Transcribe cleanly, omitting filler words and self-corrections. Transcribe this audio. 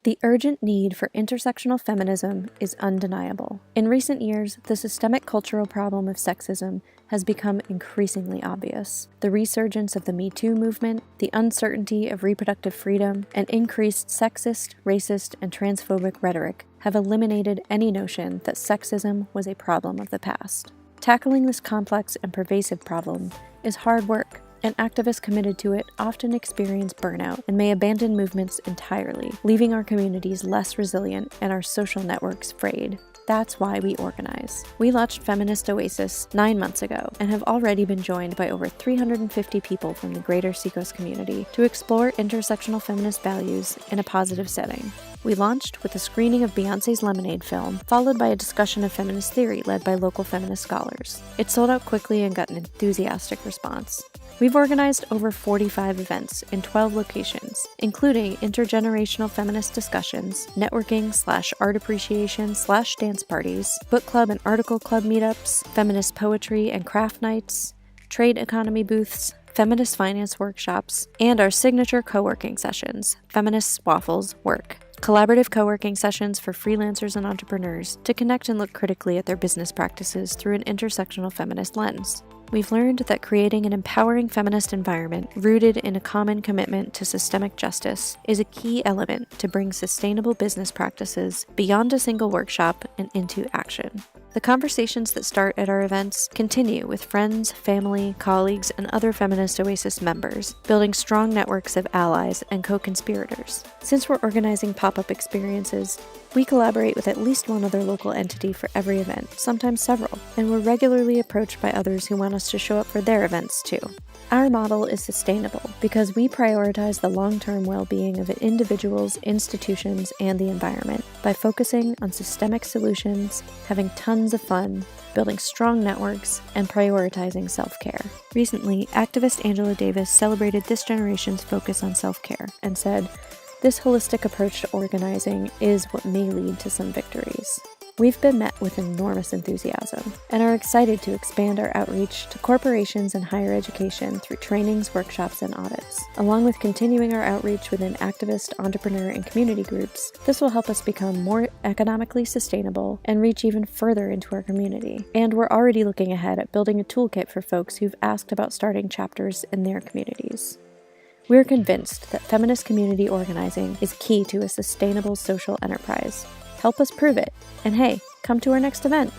The urgent need for intersectional feminism is undeniable. In recent years, the systemic cultural problem of sexism has become increasingly obvious. The resurgence of the Me Too movement, the uncertainty of reproductive freedom, and increased sexist, racist, and transphobic rhetoric have eliminated any notion that sexism was a problem of the past. Tackling this complex and pervasive problem is hard work, and activists committed to it often experience burnout and may abandon movements entirely, leaving our communities less resilient and our social networks frayed. That's why we organize. We launched Feminist Oasis 9 months ago and have already been joined by over 350 people from the greater Seacoast community to explore intersectional feminist values in a positive setting. We launched with a screening of Beyoncé's Lemonade film, followed by a discussion of feminist theory led by local feminist scholars. It sold out quickly and got an enthusiastic response. We've organized over 45 events in 12 locations, including intergenerational feminist discussions, networking/art appreciation/dance parties, book club and article club meetups, feminist poetry and craft nights, trade economy booths, feminist finance workshops, and our signature co-working sessions, Feminists, Waffles, Work. Collaborative co-working sessions for freelancers and entrepreneurs to connect and look critically at their business practices through an intersectional feminist lens. We've learned that creating an empowering feminist environment rooted in a common commitment to systemic justice is a key element to bring sustainable business practices beyond a single workshop and into action. The conversations that start at our events continue with friends, family, colleagues, and other Feminist Oasis members, building strong networks of allies and co-conspirators. Since we're organizing pop-up experiences, we collaborate with at least one other local entity for every event, sometimes several, and we're regularly approached by others who want us to show up for their events too. Our model is sustainable because we prioritize the long-term well-being of individuals, institutions, and the environment by focusing on systemic solutions, having tons of fun, building strong networks, and prioritizing self-care. Recently, activist Angela Davis celebrated this generation's focus on self-care and said, "This holistic approach to organizing is what may lead to some victories." We've been met with enormous enthusiasm and are excited to expand our outreach to corporations and higher education through trainings, workshops, and audits. Along with continuing our outreach within activist, entrepreneur, and community groups, this will help us become more economically sustainable and reach even further into our community. And we're already looking ahead at building a toolkit for folks who've asked about starting chapters in their communities. We're convinced that feminist community organizing is key to a sustainable social enterprise. Help us prove it. And hey, come to our next event.